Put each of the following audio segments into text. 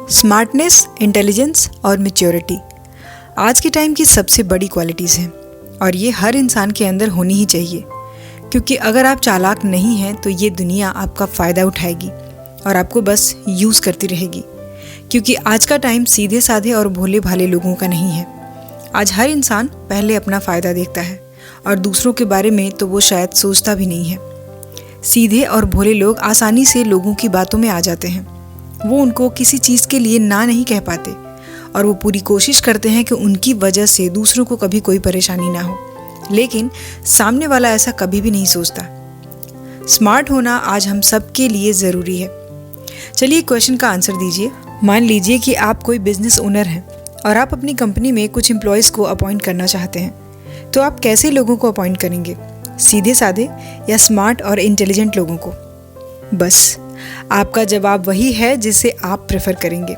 Smartness, intelligence और maturity आज के टाइम की सबसे बड़ी क्वालिटीज़ हैं और ये हर इंसान के अंदर होनी ही चाहिए, क्योंकि अगर आप चालाक नहीं हैं तो ये दुनिया आपका फ़ायदा उठाएगी और आपको बस यूज़ करती रहेगी। क्योंकि आज का टाइम सीधे साधे और भोले भाले लोगों का नहीं है। आज हर इंसान पहले अपना फ़ायदा देखता है और दूसरों के बारे में तो वो शायद सोचता भी नहीं है। सीधे और भोले लोग आसानी से लोगों की बातों में आ जाते हैं। वो उनको किसी चीज़ के लिए ना नहीं कह पाते और वो पूरी कोशिश करते हैं कि उनकी वजह से दूसरों को कभी कोई परेशानी ना हो, लेकिन सामने वाला ऐसा कभी भी नहीं सोचता। स्मार्ट होना आज हम सब के लिए ज़रूरी है। चलिए क्वेश्चन का आंसर दीजिए। मान लीजिए कि आप कोई बिजनेस ओनर हैं और आप अपनी कंपनी में कुछ एम्प्लॉयज़ को अपॉइंट करना चाहते हैं, तो आप कैसे लोगों को अपॉइंट करेंगे? सीधे साधे या स्मार्ट और इंटेलिजेंट लोगों को? बस आपका जवाब वही है जिसे आप प्रेफर करेंगे।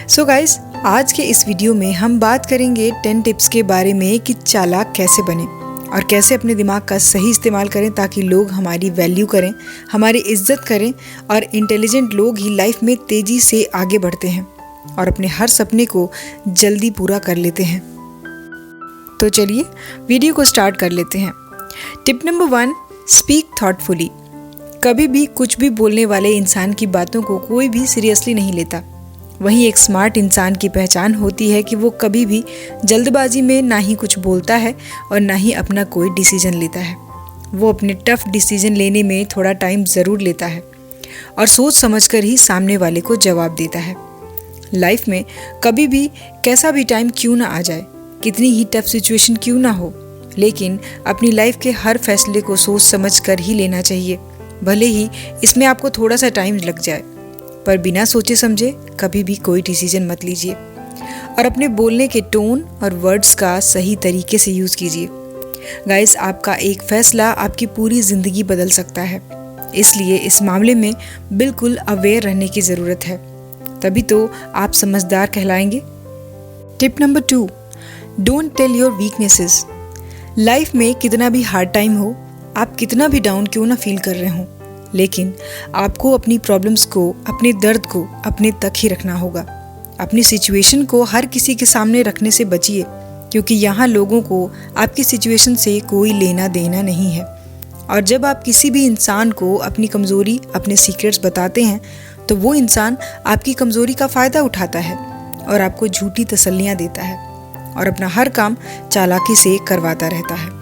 सो गाइस, आज के इस वीडियो में हम बात करेंगे 10 टिप्स के बारे में कि चालाक कैसे बने और कैसे अपने दिमाग का सही इस्तेमाल करें ताकि लोग हमारी वैल्यू करें, हमारी इज्जत करें और इंटेलिजेंट लोग ही लाइफ में तेज़ी से आगे बढ़ते हैं और अपने हर सपने को जल्दी पूरा कर लेते हैं। तो चलिए वीडियो को स्टार्ट कर लेते हैं। Tip number 1, speak thoughtfully. कभी भी कुछ भी बोलने वाले इंसान की बातों को कोई भी सीरियसली नहीं लेता। वहीं एक स्मार्ट इंसान की पहचान होती है कि वो कभी भी जल्दबाजी में ना ही कुछ बोलता है और ना ही अपना कोई डिसीजन लेता है। वो अपने टफ डिसीजन लेने में थोड़ा टाइम ज़रूर लेता है और सोच समझकर ही सामने वाले को जवाब देता है। लाइफ में कभी भी कैसा भी टाइम क्यों ना आ जाए, कितनी ही टफ सिचुएशन क्यों ना हो, लेकिन अपनी लाइफ के हर फैसले को सोच समझ कर ही लेना चाहिए। भले ही इसमें आपको थोड़ा सा टाइम लग जाए, पर बिना सोचे समझे कभी भी कोई डिसीजन मत लीजिए और अपने बोलने के टोन और वर्ड्स का सही तरीके से यूज़ कीजिए। गाइस, आपका एक फैसला आपकी पूरी ज़िंदगी बदल सकता है, इसलिए इस मामले में बिल्कुल अवेयर रहने की ज़रूरत है, तभी तो आप समझदार कहलाएंगे। Tip number 2, don't tell your weaknesses. Life में कितना भी हार्ड टाइम हो, आप कितना भी डाउन क्यों ना फील कर रहे हों, लेकिन आपको अपनी प्रॉब्लम्स को, अपने दर्द को अपने तक ही रखना होगा। अपनी सिचुएशन को हर किसी के सामने रखने से बचिए, क्योंकि यहाँ लोगों को आपकी सिचुएशन से कोई लेना देना नहीं है। और जब आप किसी भी इंसान को अपनी कमज़ोरी, अपने सीक्रेट्स बताते हैं, तो वो इंसान आपकी कमज़ोरी का फ़ायदा उठाता है और आपको झूठी तसल्लियाँ देता है और अपना हर काम चालाकी से करवाता रहता है।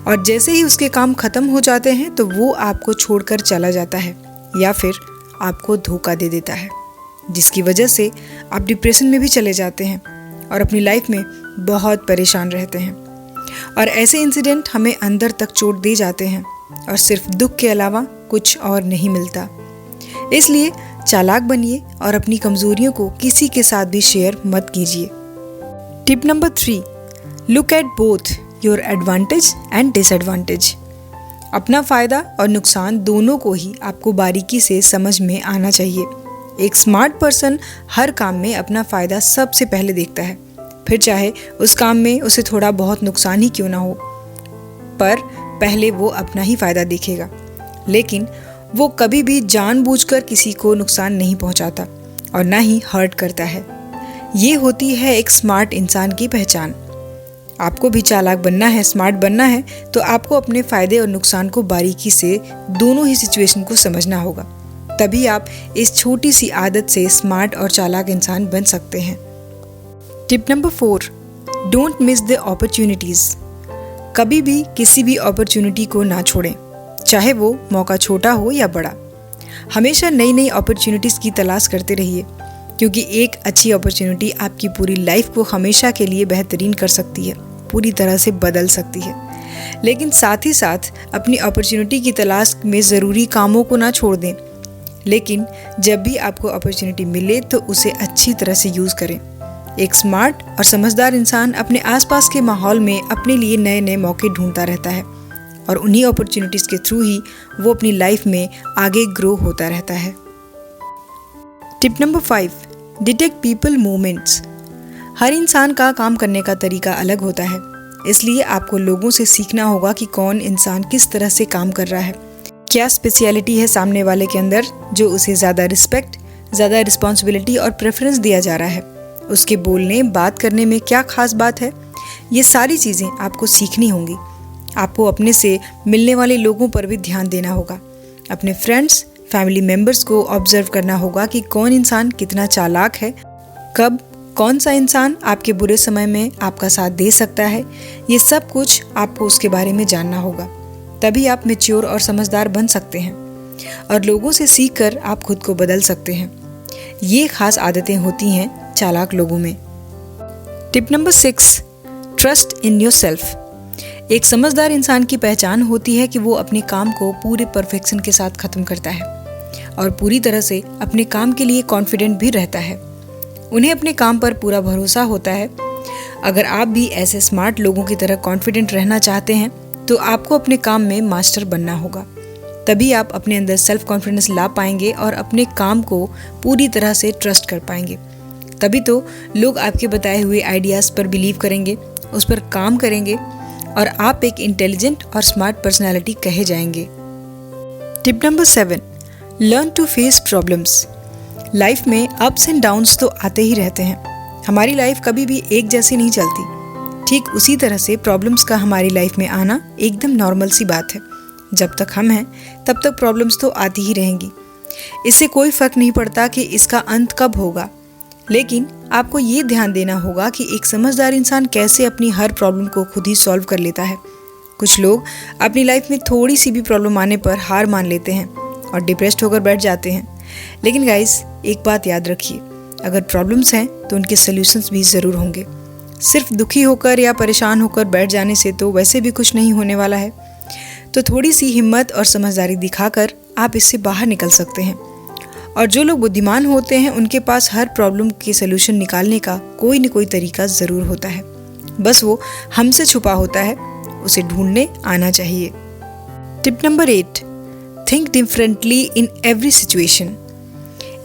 और जैसे ही उसके काम ख़त्म हो जाते हैं तो वो आपको छोड़कर चला जाता है या फिर आपको धोखा दे देता है, जिसकी वजह से आप डिप्रेशन में भी चले जाते हैं और अपनी लाइफ में बहुत परेशान रहते हैं। और ऐसे इंसिडेंट हमें अंदर तक चोट दे जाते हैं और सिर्फ दुख के अलावा कुछ और नहीं मिलता। इसलिए चालाक बनिए और अपनी कमज़ोरियों को किसी के साथ भी शेयर मत कीजिए। Tip number 3, look at both your advantage and disadvantage. अपना फ़ायदा और नुकसान दोनों को ही आपको बारीकी से समझ में आना चाहिए। एक स्मार्ट पर्सन हर काम में अपना फ़ायदा सबसे पहले देखता है, फिर चाहे उस काम में उसे थोड़ा बहुत नुकसान ही क्यों ना हो, पर पहले वो अपना ही फ़ायदा देखेगा। लेकिन वो कभी भी जानबूझकर किसी को नुकसान नहीं पहुंचाता और ना ही हर्ट करता है। ये होती है एक स्मार्ट इंसान की पहचान। आपको भी चालाक बनना है, स्मार्ट बनना है, तो आपको अपने फ़ायदे और नुकसान को बारीकी से दोनों ही सिचुएशन को समझना होगा। तभी आप इस छोटी सी आदत से स्मार्ट और चालाक इंसान बन सकते हैं। Tip number 4, don't miss the opportunities. कभी भी किसी भी अपॉर्चुनिटी को ना छोड़ें, चाहे वो मौका छोटा हो या बड़ा। हमेशा नई नई अपॉर्चुनिटीज़ की तलाश करते रहिए, क्योंकि एक अच्छी अपॉर्चुनिटी आपकी पूरी लाइफ को हमेशा के लिए बेहतरीन कर सकती है, पूरी तरह से बदल सकती है। लेकिन साथ ही साथ अपनी अपॉर्चुनिटी की तलाश में ज़रूरी कामों को ना छोड़ दें। लेकिन जब भी आपको अपॉर्चुनिटी मिले तो उसे अच्छी तरह से यूज़ करें। एक स्मार्ट और समझदार इंसान अपने आसपास के माहौल में अपने लिए नए नए मौके ढूंढता रहता है और उन्हीं अपॉर्चुनिटीज़ के थ्रू ही वो अपनी लाइफ में आगे ग्रो होता रहता है। Tip number 5, detect people movements. हर इंसान का काम करने का तरीका अलग होता है, इसलिए आपको लोगों से सीखना होगा कि कौन इंसान किस तरह से काम कर रहा है, क्या स्पेशलिटी है सामने वाले के अंदर जो उसे ज़्यादा रिस्पेक्ट, ज़्यादा रिस्पॉन्सिबिलिटी और प्रेफरेंस दिया जा रहा है, उसके बोलने बात करने में क्या खास बात है, ये सारी चीज़ें आपको सीखनी होंगी। आपको अपने से मिलने वाले लोगों पर भी ध्यान देना होगा। अपने फ्रेंड्स, फैमिली मेम्बर्स को ऑब्जर्व करना होगा कि कौन इंसान कितना चालाक है, कब कौन सा इंसान आपके बुरे समय में आपका साथ दे सकता है। ये सब कुछ आपको उसके बारे में जानना होगा, तभी आप मैच्योर और समझदार बन सकते हैं और लोगों से सीखकर आप खुद को बदल सकते हैं। ये खास आदतें होती हैं चालाक लोगों में। Tip number 6, trust in yourself. एक समझदार इंसान की पहचान होती है कि वो अपने काम को पूरे परफेक्शन के साथ ख़त्म करता है और पूरी तरह से अपने काम के लिए कॉन्फिडेंट भी रहता है। उन्हें अपने काम पर पूरा भरोसा होता है। अगर आप भी ऐसे स्मार्ट लोगों की तरह कॉन्फिडेंट रहना चाहते हैं तो आपको अपने काम में मास्टर बनना होगा। तभी आप अपने अंदर सेल्फ कॉन्फिडेंस ला पाएंगे और अपने काम को पूरी तरह से ट्रस्ट कर पाएंगे। तभी तो लोग आपके बताए हुए आइडियाज़ पर बिलीव करेंगे, उस पर काम करेंगे और आप एक इंटेलिजेंट और स्मार्ट पर्सनालिटी कहे जाएंगे। Tip number 7, learn to face problems. Life में अप्स एंड डाउन्स तो आते ही रहते हैं। हमारी लाइफ कभी भी एक जैसी नहीं चलती। ठीक उसी तरह से प्रॉब्लम्स का हमारी लाइफ में आना एकदम नॉर्मल सी बात है। जब तक हम हैं तब तक प्रॉब्लम्स तो आती ही रहेंगी। इससे कोई फ़र्क नहीं पड़ता कि इसका अंत कब होगा, लेकिन आपको ये ध्यान देना होगा कि एक समझदार इंसान कैसे अपनी हर प्रॉब्लम को खुद ही सॉल्व कर लेता है। कुछ लोग अपनी लाइफ में थोड़ी सी भी प्रॉब्लम आने पर हार मान लेते हैं और डिप्रेस्ड होकर बैठ जाते हैं। लेकिन गाइस, एक बात याद रखिए, अगर प्रॉब्लम्स हैं तो उनके सॉल्यूशंस भी ज़रूर होंगे। सिर्फ दुखी होकर या परेशान होकर बैठ जाने से तो वैसे भी कुछ नहीं होने वाला है। तो थोड़ी सी हिम्मत और समझदारी दिखाकर आप इससे बाहर निकल सकते हैं। और जो लोग बुद्धिमान होते हैं उनके पास हर प्रॉब्लम के सलूशन निकालने का कोई न कोई तरीका ज़रूर होता है, बस वो हमसे छुपा होता है, उसे ढूंढने आना चाहिए। Tip number 8, think differently in every situation.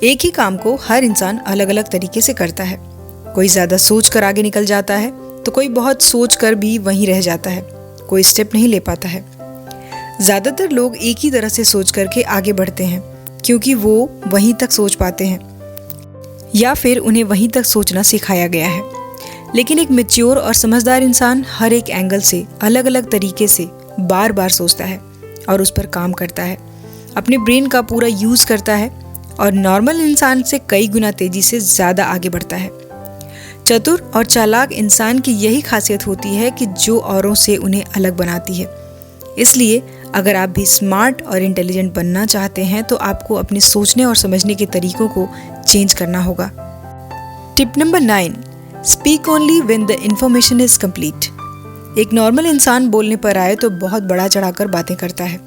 एक ही काम को हर इंसान अलग अलग तरीके से करता है। कोई ज़्यादा सोच कर आगे निकल जाता है तो कोई बहुत सोच कर भी वहीं रह जाता है, कोई स्टेप नहीं ले पाता है। ज़्यादातर लोग एक ही तरह से सोच करके आगे बढ़ते हैं क्योंकि वो वहीं तक सोच पाते हैं या फिर उन्हें वहीं तक सोचना सिखाया गया है। लेकिन एक मैच्योर और समझदार इंसान हर एक एंगल से अलग अलग तरीके से बार बार सोचता है और उस पर काम करता है, अपने ब्रेन का पूरा यूज़ करता है और नॉर्मल इंसान से कई गुना तेज़ी से ज़्यादा आगे बढ़ता है। चतुर और चालाक इंसान की यही खासियत होती है कि जो औरों से उन्हें अलग बनाती है। इसलिए अगर आप भी स्मार्ट और इंटेलिजेंट बनना चाहते हैं तो आपको अपने सोचने और समझने के तरीकों को चेंज करना होगा। Tip number 9, speak only when the information is complete. एक नॉर्मल इंसान बोलने पर आए तो बहुत बड़ा चढ़ाकर बातें करता है।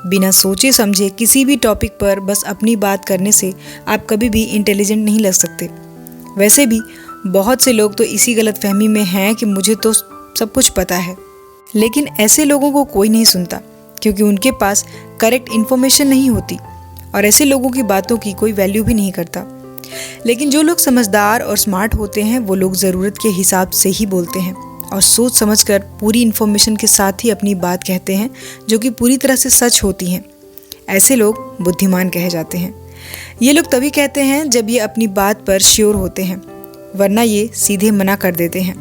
बिना सोचे समझे किसी भी टॉपिक पर बस अपनी बात करने से आप कभी भी इंटेलिजेंट नहीं लग सकते। वैसे भी बहुत से लोग तो इसी गलतफहमी में हैं कि मुझे तो सब कुछ पता है, लेकिन ऐसे लोगों को कोई नहीं सुनता क्योंकि उनके पास करेक्ट इन्फॉर्मेशन नहीं होती और ऐसे लोगों की बातों की कोई वैल्यू भी नहीं करता। लेकिन जो लोग समझदार और स्मार्ट होते हैं वो लोग ज़रूरत के हिसाब से ही बोलते हैं और सोच समझकर पूरी इन्फॉर्मेशन के साथ ही अपनी बात कहते हैं जो कि पूरी तरह से सच होती हैं। ऐसे लोग बुद्धिमान कहे जाते हैं। ये लोग तभी कहते हैं जब ये अपनी बात पर श्योर होते हैं, वरना ये सीधे मना कर देते हैं।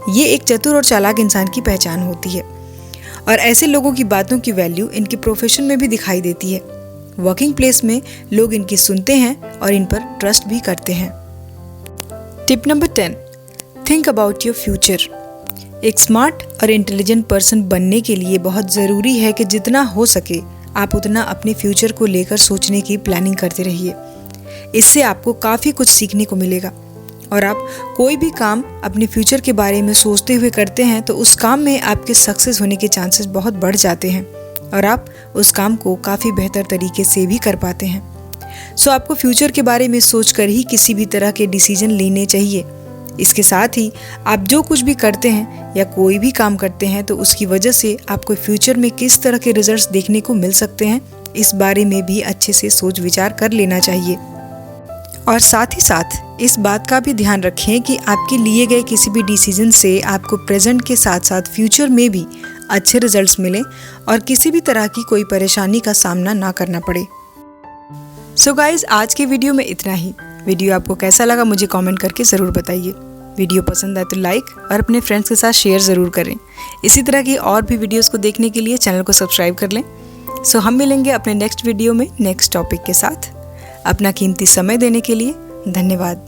ये एक चतुर और चालाक इंसान की पहचान होती है और ऐसे लोगों की बातों की वैल्यू इनके प्रोफेशन में भी दिखाई देती है। वर्किंग प्लेस में लोग इनकी सुनते हैं और इन पर ट्रस्ट भी करते हैं। Tip number 10, think about your future. एक स्मार्ट और इंटेलिजेंट पर्सन बनने के लिए बहुत ज़रूरी है कि जितना हो सके आप उतना अपने फ्यूचर को लेकर सोचने की प्लानिंग करते रहिए। इससे आपको काफ़ी कुछ सीखने को मिलेगा और आप कोई भी काम अपने फ्यूचर के बारे में सोचते हुए करते हैं तो उस काम में आपके सक्सेस होने के चांसेस बहुत बढ़ जाते हैं और आप उस काम को काफ़ी बेहतर तरीके से भी कर पाते हैं। सो आपको फ्यूचर के बारे में सोचकर ही किसी भी तरह के डिसीजन लेने चाहिए। इसके साथ ही आप जो कुछ भी करते हैं या कोई भी काम करते हैं तो उसकी वजह से आपको फ्यूचर में किस तरह के रिजल्ट्स देखने को मिल सकते हैं, इस बारे में भी अच्छे से सोच विचार कर लेना चाहिए। और साथ ही साथ इस बात का भी ध्यान रखें कि आपके लिए गए किसी भी डिसीजन से आपको प्रेजेंट के साथ साथ फ्यूचर में भी अच्छे रिजल्ट्स मिलें और किसी भी तरह की कोई परेशानी का सामना ना करना पड़े। सो गाइज, आज की वीडियो में इतना ही। वीडियो आपको कैसा लगा मुझे कमेंट करके ज़रूर बताइए। वीडियो पसंद आए तो लाइक और अपने फ्रेंड्स के साथ शेयर ज़रूर करें। इसी तरह की और भी वीडियोस को देखने के लिए चैनल को सब्सक्राइब कर लें। सो हम मिलेंगे अपने नेक्स्ट वीडियो में नेक्स्ट टॉपिक के साथ। अपना कीमती समय देने के लिए धन्यवाद।